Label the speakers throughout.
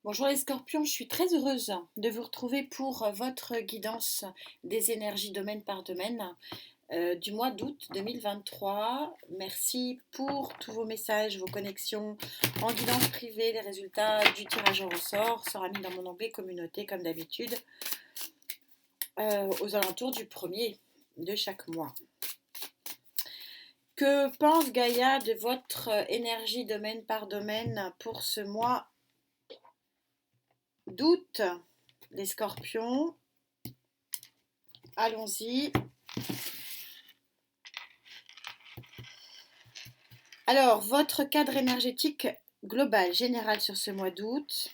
Speaker 1: Bonjour les scorpions, je suis très heureuse de vous retrouver pour votre guidance des énergies domaine par domaine du mois d'août 2023. Merci pour tous vos messages, vos connexions en guidance privée. Les résultats du tirage au ressort sera mis dans mon onglet communauté comme d'habitude aux alentours du premier de chaque mois. Que pense Gaïa de votre énergie domaine par domaine pour ce mois d'août, les scorpions? Allons-y. Alors, votre cadre énergétique global, général sur ce mois d'août,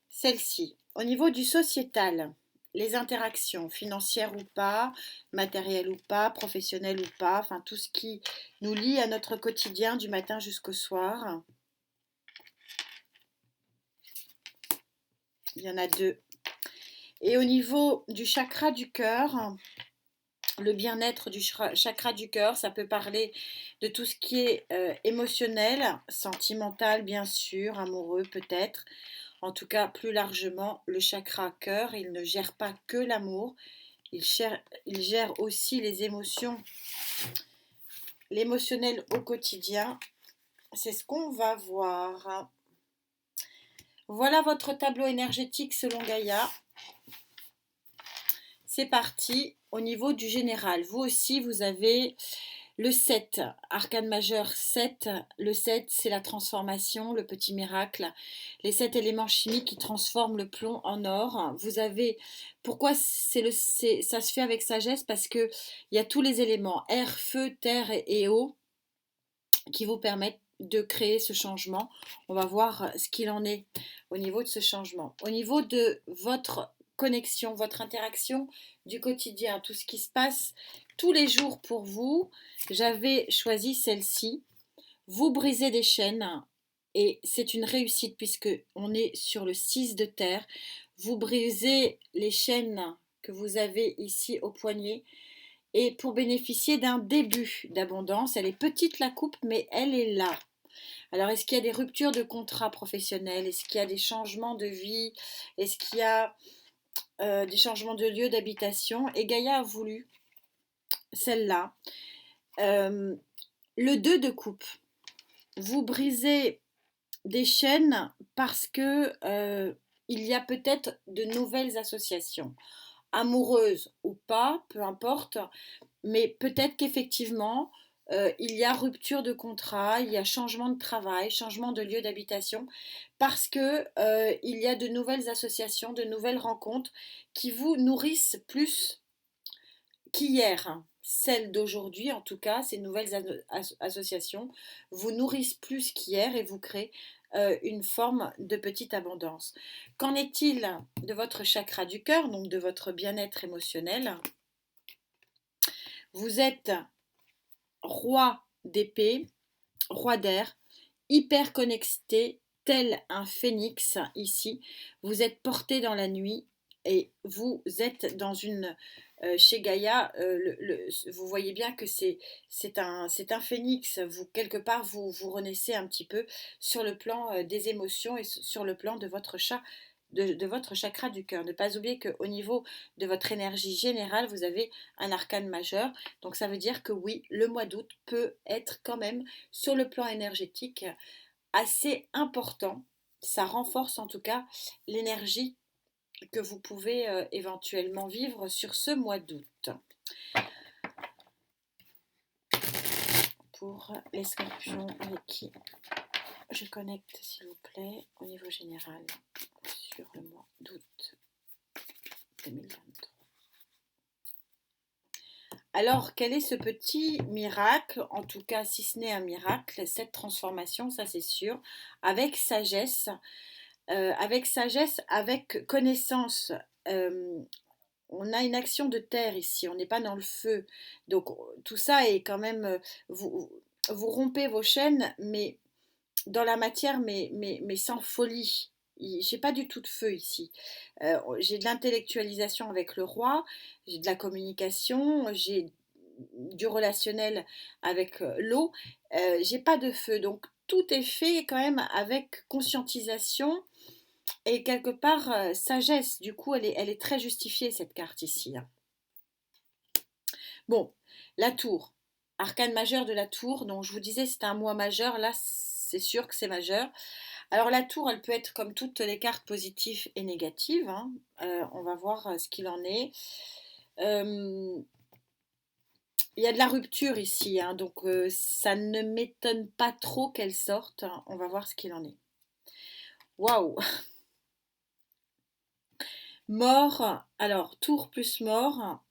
Speaker 1: celle-ci. Au niveau du sociétal, les interactions financières ou pas, matérielles ou pas, professionnelles ou pas, enfin tout ce qui nous lie à notre quotidien du matin jusqu'au soir. Il y en a deux. Et au niveau du chakra du cœur, le bien-être du chakra du cœur, ça peut parler de tout ce qui est émotionnel, sentimental bien sûr, amoureux peut-être. En tout cas, plus largement, le chakra cœur, il ne gère pas que l'amour, il gère aussi les émotions, l'émotionnel au quotidien. C'est ce qu'on va voir. Voilà votre tableau énergétique selon Gaïa. C'est parti au niveau du général. Vous aussi, vous avez le 7, arcane majeur 7. Le 7, c'est la transformation, le petit miracle. Les 7 éléments chimiques qui transforment le plomb en or. Vous avez, pourquoi ça se fait avec sagesse? Parce qu'il y a tous les éléments, air, feu, terre et eau, qui vous permettent de créer ce changement. On va voir ce qu'il en est au niveau de ce changement. Au niveau de votre connexion, votre interaction du quotidien, tout ce qui se passe tous les jours pour vous, j'avais choisi celle-ci. Vous brisez des chaînes et c'est une réussite puisque on est sur le 6 de terre. Vous brisez les chaînes que vous avez ici au poignet et pour bénéficier d'un début d'abondance. Elle est petite la coupe, mais elle est là. Alors, est-ce qu'il y a des ruptures de contrat professionnel? Est-ce qu'il y a des changements de vie? Est-ce qu'il y a des changements de lieu d'habitation? Et Gaïa a voulu celle-là. Le 2 de coupe. Vous brisez des chaînes parce que il y a peut-être de nouvelles associations, amoureuses ou pas, peu importe, mais peut-être qu'effectivement, il y a rupture de contrat, il y a changement de travail, changement de lieu d'habitation, parce que il y a de nouvelles associations, de nouvelles rencontres qui vous nourrissent plus qu'hier. Celles d'aujourd'hui, en tout cas, ces nouvelles associations vous nourrissent plus qu'hier et vous créent une forme de petite abondance. Qu'en est-il de votre chakra du cœur, donc de votre bien-être émotionnel? Vous êtes roi d'épée, roi d'air, hyper connecté, tel un phénix ici. Vous êtes porté dans la nuit et vous êtes dans une... chez Gaïa, vous voyez bien que c'est un phénix. Vous, quelque part, vous renaissez un petit peu sur le plan des émotions et sur le plan de votre chat, de votre chakra du cœur. Ne pas oublier qu'au niveau de votre énergie générale, vous avez un arcane majeur. Donc ça veut dire que oui, le mois d'août peut être quand même sur le plan énergétique assez important. Ça renforce en tout cas l'énergie que vous pouvez éventuellement vivre sur ce mois d'août. Pour les scorpions avec qui je connecte, s'il vous plaît, au niveau général sur le mois d'août 2023. Alors, quel est ce petit miracle? En tout cas, si ce n'est un miracle, cette transformation, ça c'est sûr, avec sagesse, avec connaissance. On a une action de terre ici, on n'est pas dans le feu. Donc tout ça est quand même, vous rompez vos chaînes, mais dans la matière, mais sans folie. J'ai pas du tout de feu ici. J'ai de l'intellectualisation avec le roi, j'ai de la communication, j'ai du relationnel avec l'eau. J'ai pas de feu. Donc tout est fait quand même avec conscientisation et quelque part sagesse. Du coup, elle est très justifiée cette carte ici, hein. Bon, la tour, arcane majeur de la tour. Donc je vous disais c'était un mois majeur. Là, c'est sûr que c'est majeur. Alors la tour, elle peut être comme toutes les cartes positives et négatives, hein. On va voir ce qu'il en est. Euh, Il y a de la rupture ici, hein, donc ça ne m'étonne pas trop qu'elle sorte, hein. On va voir ce qu'il en est. Waouh! Mort, alors tour plus mort.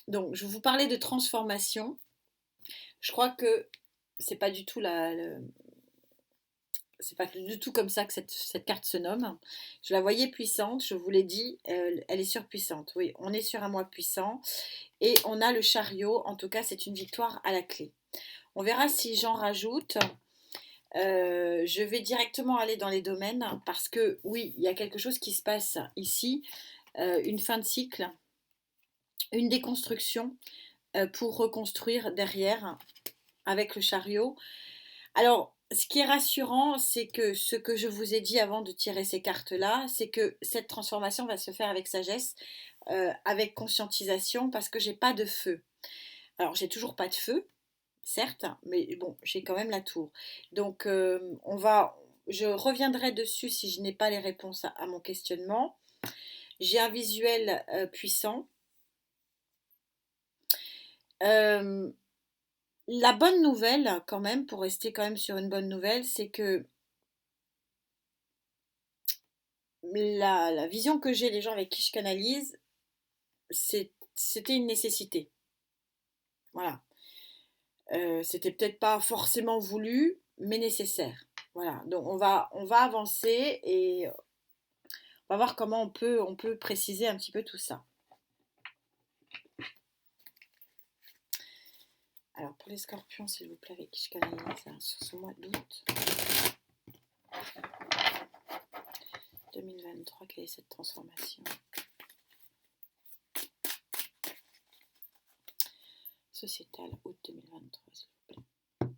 Speaker 1: Donc je vous parlais de transformation. Je crois que c'est pas du tout c'est pas du tout comme ça que cette carte se nomme. Je la voyais puissante, je vous l'ai dit, elle est surpuissante. Oui, on est sur un mois puissant et on a le chariot. En tout cas, c'est une victoire à la clé. On verra si j'en rajoute. Je vais directement aller dans les domaines parce que oui, il y a quelque chose qui se passe ici, une fin de cycle, une déconstruction pour reconstruire derrière avec le chariot. Alors, ce qui est rassurant, c'est que ce que je vous ai dit avant de tirer ces cartes-là, c'est que cette transformation va se faire avec sagesse, avec conscientisation, parce que j'ai pas de feu. Alors, j'ai toujours pas de feu, certes, mais bon, j'ai quand même la tour. Donc, je reviendrai dessus si je n'ai pas les réponses à mon questionnement. J'ai un visuel puissant. Euh, la bonne nouvelle, quand même, pour rester quand même sur une bonne nouvelle, c'est que la vision que j'ai, les gens avec qui je canalise, c'était une nécessité. Voilà. C'était peut-être pas forcément voulu, mais nécessaire. Voilà. Donc on va avancer et on va voir comment on peut préciser un petit peu tout ça. Alors pour les scorpions, s'il vous plaît, avec qui je canalise hein, sur ce mois d'août 2023, quelle est cette transformation? Sociétale, août 2023, s'il vous plaît.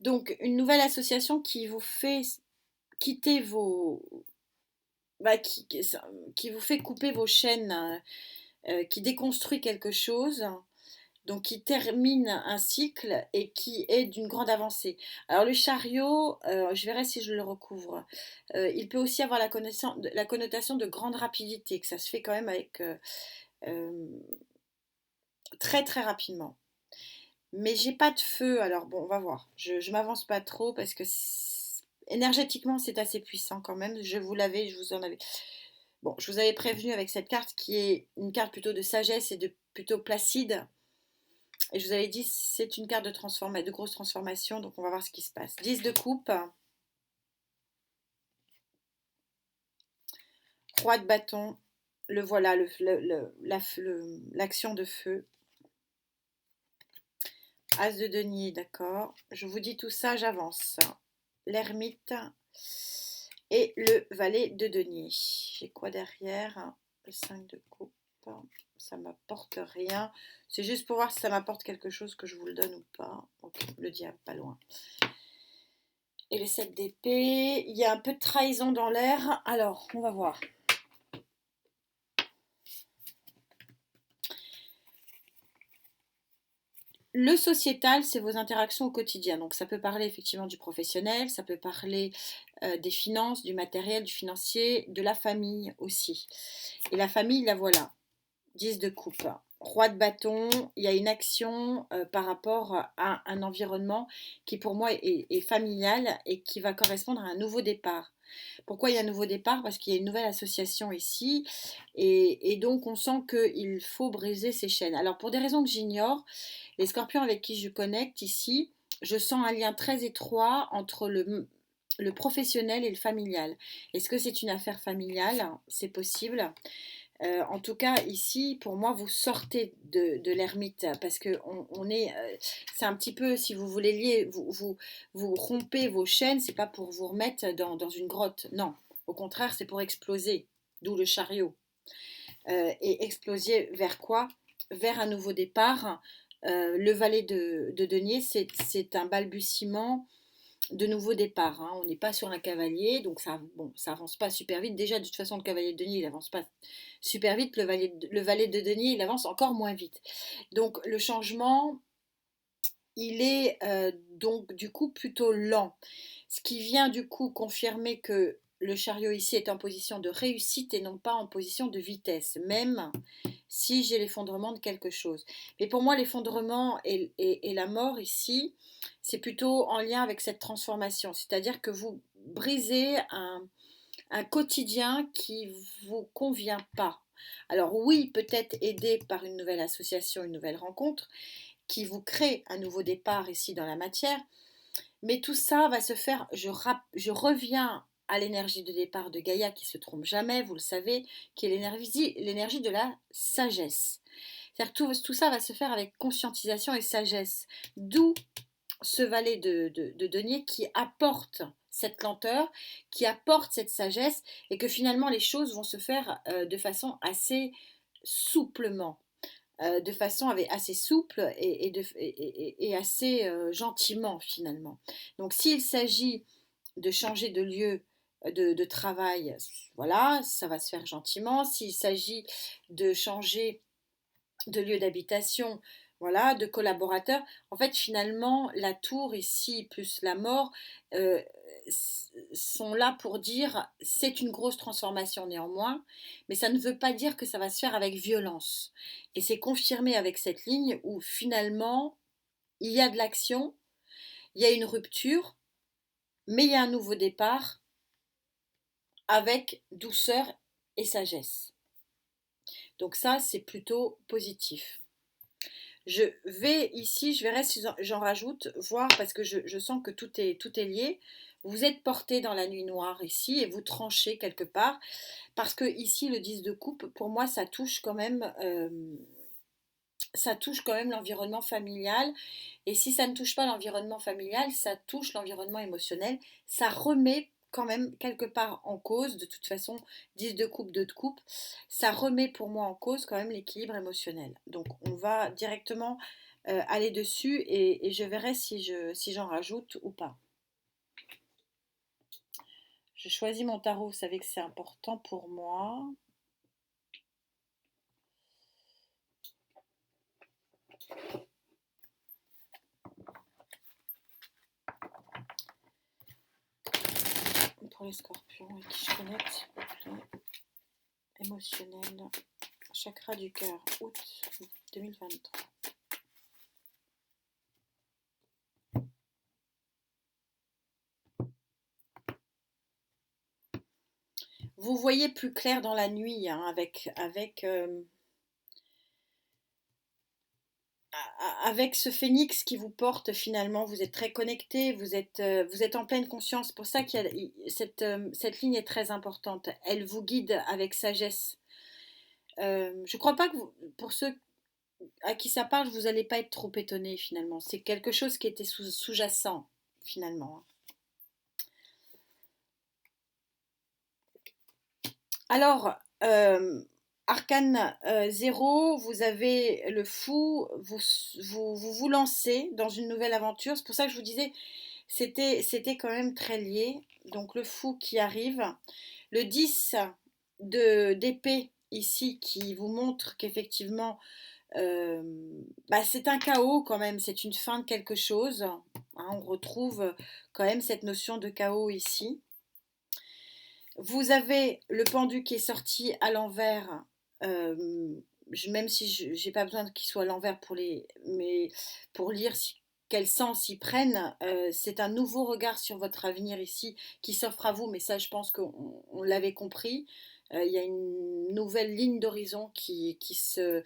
Speaker 1: Donc, une nouvelle association qui vous fait quitter vos... Bah, qui vous fait couper vos chaînes, qui déconstruit quelque chose, donc qui termine un cycle et qui est d'une grande avancée. Alors le chariot, je verrai si je le recouvre. Il peut aussi avoir la connotation de grande rapidité, que ça se fait quand même avec très très rapidement. Mais j'ai pas de feu, alors bon, on va voir. Je m'avance pas trop parce que énergétiquement c'est assez puissant quand même. Je vous en avais. Bon, je vous avais prévenu avec cette carte qui est une carte plutôt de sagesse et de plutôt placide. Et je vous avais dit c'est une carte de grosse transformation, donc on va voir ce qui se passe. 10 de coupe, roi de bâton, le voilà, l'action de feu. As de denier, d'accord. Je vous dis tout ça, j'avance. L'ermite et le valet de denier. J'ai quoi derrière? Le 5 de coupe. Ça m'apporte rien. C'est juste pour voir si ça m'apporte quelque chose, que je vous le donne ou pas. Ok, le diable, pas loin. Et le 7 d'épée. Il y a un peu de trahison dans l'air. Alors, on va voir. Le sociétal, c'est vos interactions au quotidien. Donc ça peut parler effectivement du professionnel, ça peut parler des finances, du matériel, du financier, de la famille aussi. Et la famille, la voilà. 10 de coupe. Roi de bâton, il y a une action par rapport à un environnement qui pour moi est familial et qui va correspondre à un nouveau départ. Pourquoi il y a un nouveau départ? Parce qu'il y a une nouvelle association ici et donc on sent qu'il faut briser ces chaînes. Alors pour des raisons que j'ignore, les scorpions avec qui je connecte ici, je sens un lien très étroit entre le professionnel et le familial. Est-ce que c'est une affaire familiale? C'est possible. En tout cas, ici, pour moi, vous sortez de l'ermite parce que c'est un petit peu, si vous voulez lier, vous rompez vos chaînes, c'est pas pour vous remettre dans une grotte, non. Au contraire, c'est pour exploser, d'où le chariot. Et exploser vers quoi? Vers un nouveau départ, Le valet de denier, c'est un balbutiement de nouveau départ, hein. On n'est pas sur un cavalier, donc ça, bon, ça avance pas super vite. Déjà, de toute façon, le cavalier de denier, il avance pas super vite. Le valet de denier, il avance encore moins vite. Donc, le changement, il est donc du coup plutôt lent. Ce qui vient du coup confirmer que le chariot ici est en position de réussite et non pas en position de vitesse, même si j'ai l'effondrement de quelque chose. Mais pour moi, l'effondrement et la mort ici, c'est plutôt en lien avec cette transformation. C'est-à-dire que vous brisez un quotidien qui ne vous convient pas. Alors oui, peut-être aidé par une nouvelle association, une nouvelle rencontre, qui vous crée un nouveau départ ici dans la matière, mais tout ça va se faire, je reviens à l'énergie de départ de Gaïa qui se trompe jamais, vous le savez, qui est l'énergie de la sagesse. C'est-à-dire que tout ça va se faire avec conscientisation et sagesse. D'où ce valet de denier qui apporte cette lenteur, qui apporte cette sagesse, et que finalement les choses vont se faire de façon assez souplement, de façon assez souple et assez gentiment finalement. Donc s'il s'agit de changer de lieu de travail, voilà, ça va se faire gentiment. S'il s'agit de changer de lieu d'habitation, voilà, de collaborateurs. En fait, finalement, la tour ici plus la mort euh, sont là pour dire c'est une grosse transformation néanmoins, mais ça ne veut pas dire que ça va se faire avec violence. Et c'est confirmé avec cette ligne où finalement il y a de l'action, il y a une rupture, mais il y a un nouveau départ avec douceur et sagesse. Donc ça, c'est plutôt positif. Je vais ici, je verrai si j'en rajoute, voir parce que je sens que tout est lié. Vous êtes porté dans la nuit noire ici et vous tranchez quelque part parce que ici le 10 de coupe, pour moi, ça touche quand même l'environnement familial. Et si ça ne touche pas l'environnement familial, ça touche l'environnement émotionnel. Ça remet quand même quelque part en cause, de toute façon, 10 de coupe, 2 de coupe, ça remet pour moi en cause quand même l'équilibre émotionnel. Donc on va directement aller dessus et je verrai si j'en rajoute ou pas. Je choisis mon tarot, vous savez que c'est important pour moi. Pour les scorpions et qui je connecte, émotionnel, chakra du cœur, août 2023. Vous voyez plus clair dans la nuit, hein, avec ce phénix qui vous porte finalement. Vous êtes très connecté, vous êtes en pleine conscience. C'est pour ça qu'il y a cette ligne est très importante. Elle vous guide avec sagesse. Je ne crois pas que pour ceux à qui ça parle, vous n'allez pas être trop étonné finalement. C'est quelque chose qui était sous-jacent finalement. Alors, arcane 0, vous avez le fou, vous lancez dans une nouvelle aventure. C'est pour ça que je vous disais, c'était quand même très lié. Donc le fou qui arrive. Le 10 d'épée ici qui vous montre qu'effectivement, euh, c'est un chaos quand même, c'est une fin de quelque chose, hein. On retrouve quand même cette notion de chaos ici. Vous avez le pendu qui est sorti à l'envers. Même si je n'ai pas besoin qu'il soit à l'envers mais pour lire quel sens ils prennent, c'est un nouveau regard sur votre avenir ici qui s'offre à vous, mais ça je pense qu'on l'avait compris. Il y a une nouvelle ligne d'horizon qui se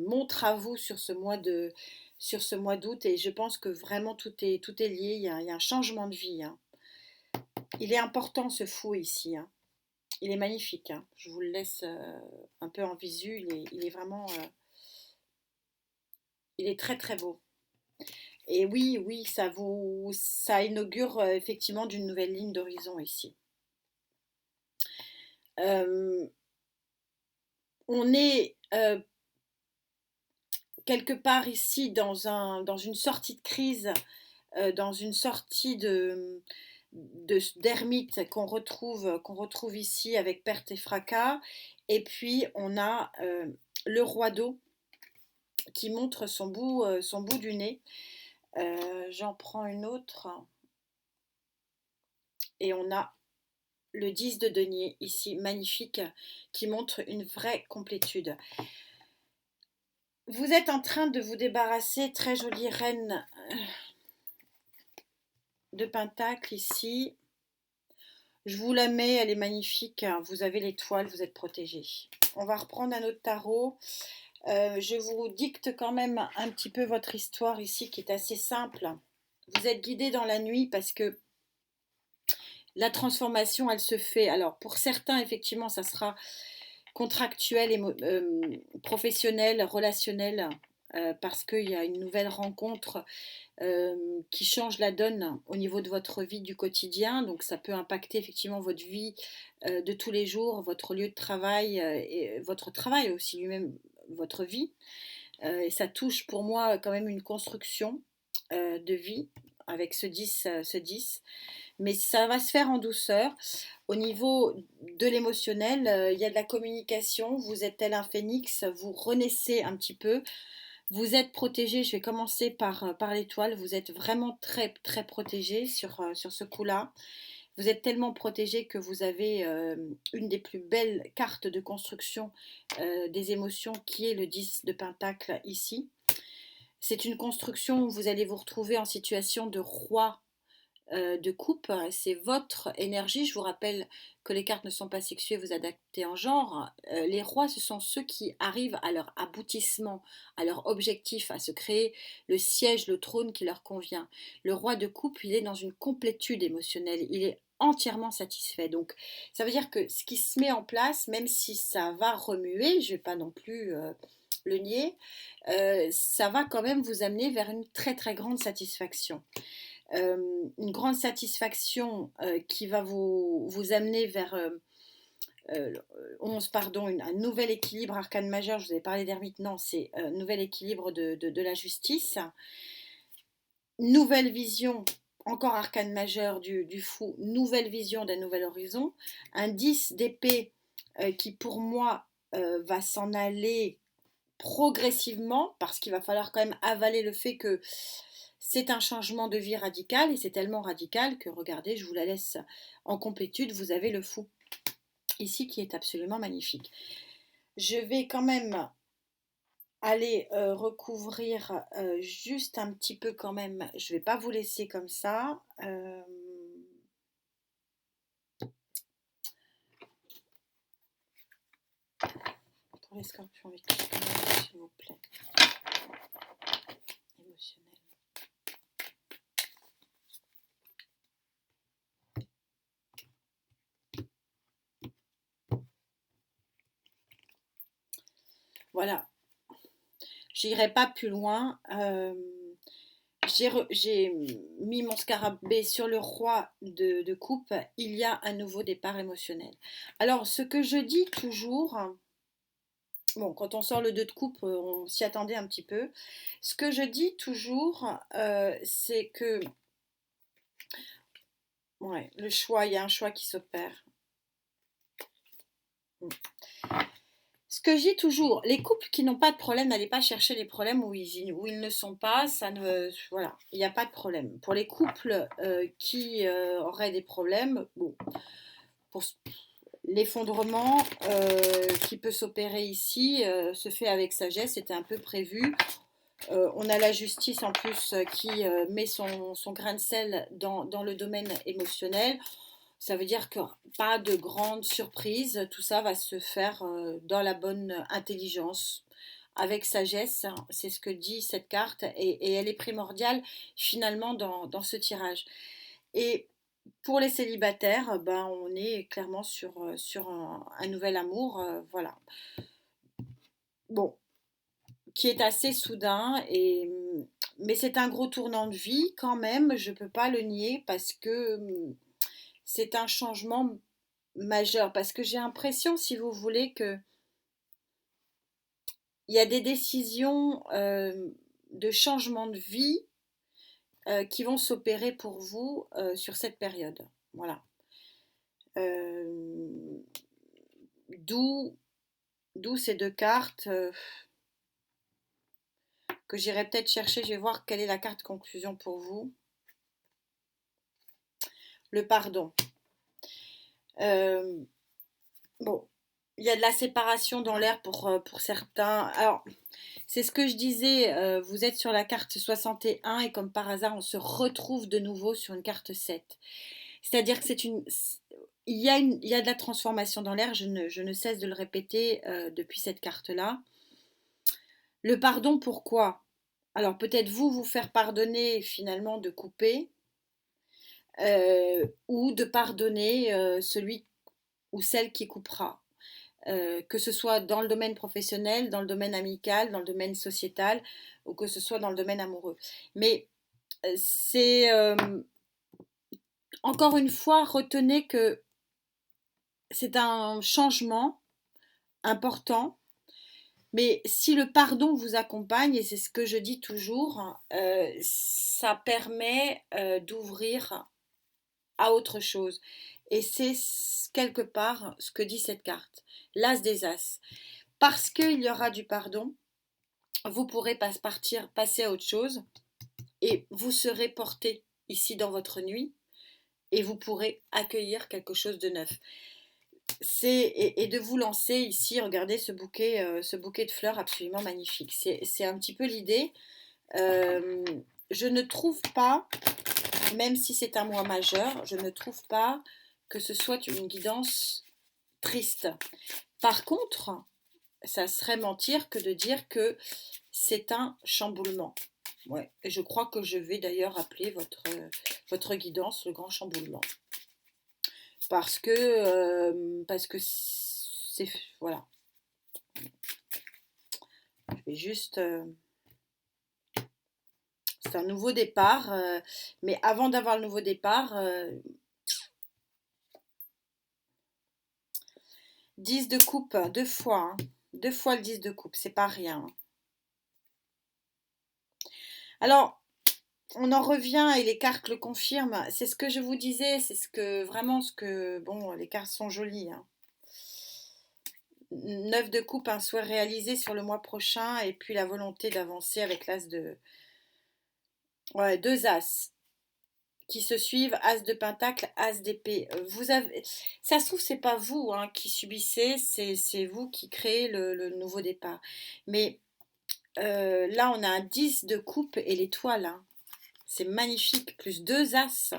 Speaker 1: montre à vous sur sur ce mois d'août et je pense que vraiment tout est lié, il y a un changement de vie, hein. Il est important ce fou ici, hein. Il est magnifique, hein. Je vous le laisse un peu en visu. Il est vraiment, il est très très beau. Et oui, oui, ça inaugure effectivement d'une nouvelle ligne d'horizon ici. On est quelque part ici dans une sortie de crise, dans une sortie d'ermite qu'on retrouve ici avec perte et fracas. Et puis on a le roi d'eau qui montre son bout du nez. J'en prends une autre. Et on a le 10 de denier ici, magnifique, qui montre une vraie complétude. Vous êtes en train de vous débarrasser, très jolie reine de pentacle ici. Je vous la mets, elle est magnifique. Vous avez l'étoile, vous êtes protégé. On va reprendre un autre tarot. Je vous dicte quand même un petit peu votre histoire ici qui est assez simple. Vous êtes guidé dans la nuit parce que la transformation, elle se fait. Alors pour certains, effectivement, ça sera contractuel, professionnel, relationnel, parce qu'il y a une nouvelle rencontre qui change la donne au niveau de votre vie du quotidien. Donc ça peut impacter effectivement votre vie de tous les jours, votre lieu de travail et votre travail aussi lui-même, votre vie. Et ça touche pour moi quand même une construction de vie avec ce 10. Mais ça va se faire en douceur. Au niveau de l'émotionnel, il y a de la communication. Vous êtes tel un phénix, vous renaissez un petit peu. Vous êtes protégé, je vais commencer par l'étoile. Vous êtes vraiment très, très protégé sur ce coup-là. Vous êtes tellement protégé que vous avez une des plus belles cartes de construction des émotions qui est le 10 de Pentacle ici. C'est une construction où vous allez vous retrouver en situation de roi de coupe, c'est votre énergie. Je vous rappelle que les cartes ne sont pas sexuées, vous adaptez en genre. Les rois, ce sont ceux qui arrivent à leur aboutissement, à leur objectif, à se créer le siège, le trône qui leur convient. Le roi de coupe, il est dans une complétude émotionnelle, il est entièrement satisfait. Donc ça veut dire que ce qui se met en place, même si ça va remuer, je ne vais pas non plus le nier, ça va quand même vous amener vers une très très grande satisfaction. Une grande satisfaction qui va vous amener vers 11, pardon, un nouvel équilibre arcane majeur. Je vous avais parlé d'ermite, non, c'est un nouvel équilibre de la justice. Nouvelle vision, encore arcane majeur du fou, nouvelle vision d'un nouvel horizon. Un 10 d'épée qui pour moi va s'en aller progressivement parce qu'il va falloir quand même avaler le fait que c'est un changement de vie radical et c'est tellement radical que regardez, je vous la laisse en complétude, vous avez le fou ici qui est absolument magnifique. Je vais quand même aller recouvrir juste un petit peu quand même, je ne vais pas vous laisser comme ça. Pour les scorpions, s'il vous plaît. Émotionnel. Voilà, j'irai pas plus loin. J'ai mis mon scarabée sur le roi de coupe. Il y a un nouveau départ émotionnel. Alors, ce que je dis toujours, bon, quand on sort le 2 de coupe, on s'y attendait un petit peu. Ce que je dis toujours, c'est que, ouais, le choix, il y a un choix qui s'opère. Ce que je dis toujours, les couples qui n'ont pas de problème, n'allez pas chercher les problèmes où ils ne sont pas, ça ne, voilà, il n'y a pas de problème. Pour les couples qui auraient des problèmes, bon, pour l'effondrement qui peut s'opérer ici se fait avec sagesse, c'était un peu prévu. On a la justice en plus qui met son grain de sel dans le domaine émotionnel. Ça veut dire que pas de grande surprise, tout ça va se faire dans la bonne intelligence, avec sagesse, c'est ce que dit cette carte, et elle est primordiale finalement dans ce tirage. Et pour les célibataires, ben, on est clairement sur un nouvel amour, voilà. Bon, qui est assez soudain, mais c'est un gros tournant de vie quand même, je ne peux pas le nier, parce que c'est un changement majeur, parce que j'ai l'impression, si vous voulez, que il y a des décisions de changement de vie qui vont s'opérer pour vous sur cette période. Voilà. Euh, d'où, d'où ces deux cartes que j'irai peut-être chercher. Je vais voir quelle est la carte conclusion pour vous. Le pardon. Euh, bon, il y a de la séparation dans l'air pour certains. Alors, c'est ce que je disais, vous êtes sur la carte 61 et comme par hasard, on se retrouve de nouveau sur une carte 7. C'est-à-dire que il y a de la transformation dans l'air, je ne cesse de le répéter depuis cette carte-là. Le pardon, pourquoi? Alors peut-être vous faire pardonner finalement de couper, ou de pardonner celui ou celle qui coupera. Que ce soit dans le domaine professionnel, dans le domaine amical, dans le domaine sociétal, ou que ce soit dans le domaine amoureux. Mais c'est encore une fois, retenez que c'est un changement important, mais si le pardon vous accompagne, et c'est ce que je dis toujours, ça permet d'ouvrir à autre chose. Et c'est quelque part ce que dit cette carte, l'as des as. Parce qu'il y aura du pardon, vous pourrez passer à autre chose, et vous serez porté ici dans votre nuit, et vous pourrez accueillir quelque chose de neuf. Et de vous lancer ici, regardez ce bouquet de fleurs absolument magnifique. C'est un petit peu l'idée. Euh, je ne trouve pas, même si c'est un mois majeur, je ne trouve pas que ce soit une guidance triste. Par contre, ça serait mentir que de dire que c'est un chamboulement. Ouais. Et je crois que je vais d'ailleurs appeler votre guidance le grand chamboulement. Parce que c'est, voilà. Je vais juste, c'est un nouveau départ, mais avant d'avoir le nouveau départ, 10 de coupe, deux fois, hein. Deux fois le 10 de coupe, c'est pas rien. Alors, on en revient et les cartes le confirment. C'est ce que je vous disais, c'est ce que, bon, les cartes sont jolies, hein. 9 de coupe, un souhait réalisé sur le mois prochain, et puis la volonté d'avancer avec l'as de, ouais, deux as qui se suivent, as de pentacle, as d'épée. Vous avez, ça se trouve, c'est pas vous hein, qui subissez, c'est vous qui créez le nouveau départ. Mais là, on a un 10 de coupe et l'étoile, hein. C'est magnifique, plus deux as.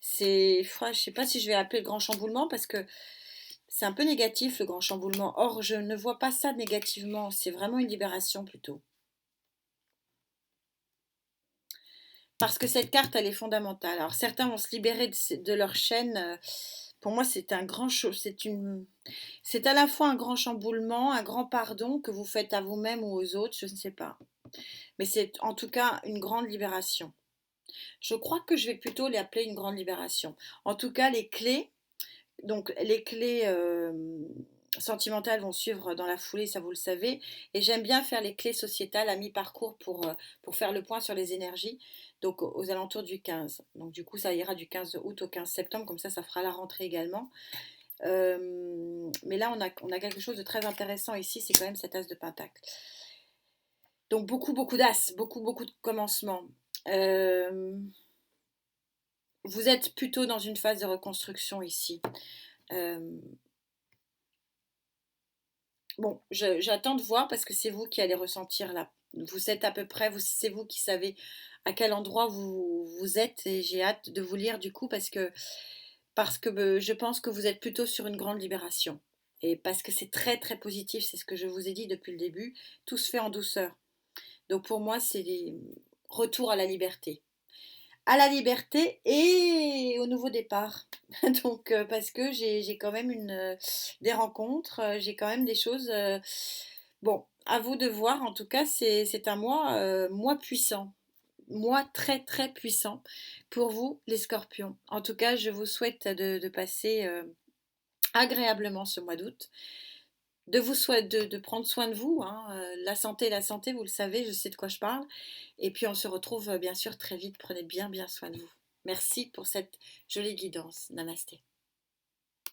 Speaker 1: Je sais pas si je vais appeler le grand chamboulement parce que c'est un peu négatif le grand chamboulement. Or, je ne vois pas ça négativement. C'est vraiment une libération plutôt. Parce que cette carte, elle est fondamentale. Alors, certains vont se libérer de leur chaîne. Pour moi, c'est un grand c'est à la fois un grand chamboulement, un grand pardon que vous faites à vous-même ou aux autres, je ne sais pas. Mais c'est en tout cas une grande libération. Je crois que je vais plutôt les appeler une grande libération. En tout cas, les clés sentimentales vont suivre dans la foulée, ça vous le savez. Et j'aime bien faire les clés sociétales à mi-parcours pour faire le point sur les énergies, donc aux alentours du 15. Donc du coup, ça ira du 15 août au 15 septembre, comme ça fera la rentrée également. Mais là, on a quelque chose de très intéressant ici, c'est quand même cet as de pentacle. Donc beaucoup, beaucoup d'as, beaucoup, beaucoup de commencements. Vous êtes plutôt dans une phase de reconstruction ici. Bon, j'attends de voir parce que c'est vous qui allez ressentir là. Vous êtes à peu près, c'est vous qui savez à quel endroit vous êtes et j'ai hâte de vous lire du coup parce que je pense que vous êtes plutôt sur une grande libération. Et parce que c'est très très positif, c'est ce que je vous ai dit depuis le début, tout se fait en douceur. Donc pour moi, c'est les retours à la liberté et au nouveau départ. Donc, parce que j'ai quand même des rencontres, j'ai quand même des choses. Bon, à vous de voir. En tout cas, c'est un mois puissant. Mois très très puissant pour vous, les scorpions. En tout cas, je vous souhaite de passer agréablement ce mois d'août. de prendre soin de vous, hein, la santé, vous le savez, je sais de quoi je parle. Et puis on se retrouve bien sûr très vite. Prenez bien soin de vous. Merci pour cette jolie guidance. Namasté.